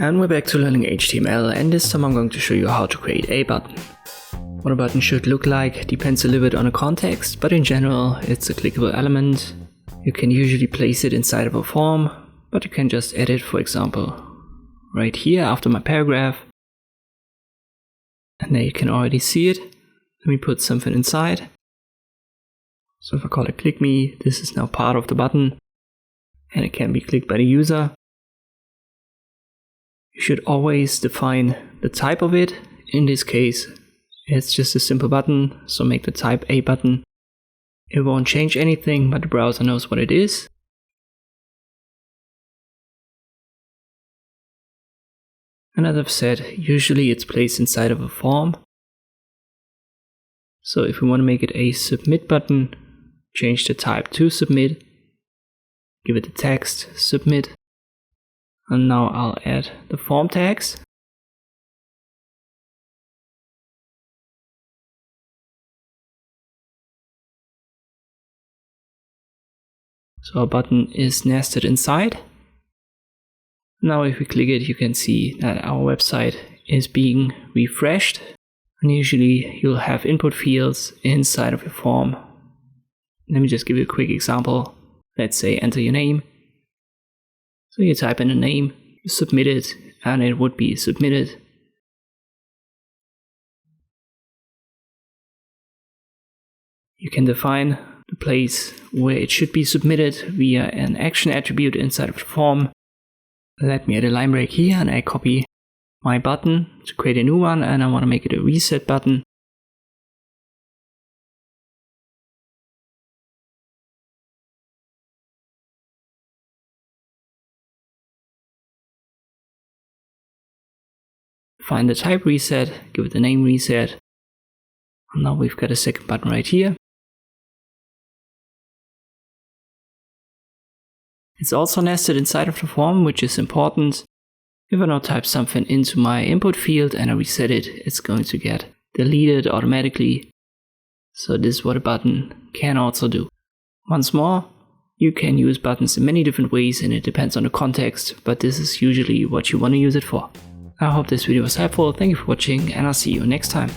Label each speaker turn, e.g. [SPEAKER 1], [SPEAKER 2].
[SPEAKER 1] And we're back to learning HTML, and this time I'm going to show you how to create a button. What a button should look like depends a little bit on the context, but in general it's a clickable element. You can usually place it inside of a form, but you can just add it, for example, right here after my paragraph. And there you can already see it. Let me put something inside. So if I call it click me, this is now part of the button and it can be clicked by the user. You should always define the type of it. In this case, it's just a simple button, so make the type a button. It won't change anything, but the browser knows what it is. And as I've said, usually it's placed inside of a form. So if we want to make it a submit button, change the type to submit, give it the text submit, and now I'll add the form tags. So our button is nested inside. Now if we click it, you can see that our website is being refreshed. And usually you'll have input fields inside of your form. Let me just give you a quick example. Let's say enter your name. So you type in a name, you submit it, and it would be submitted. You can define the place where it should be submitted via an action attribute inside of the form. Let me add a line break here and I copy my button to create a new one, and I want to make it a reset button. Find the type reset, give it the name reset. And now we've got a second button right here. It's also nested inside of the form, which is important. If I now type something into my input field and I reset it, it's going to get deleted automatically. So this is what a button can also do. Once more, you can use buttons in many different ways and it depends on the context, but this is usually what you want to use it for. I hope this video was helpful, thank you for watching and I'll see you next time.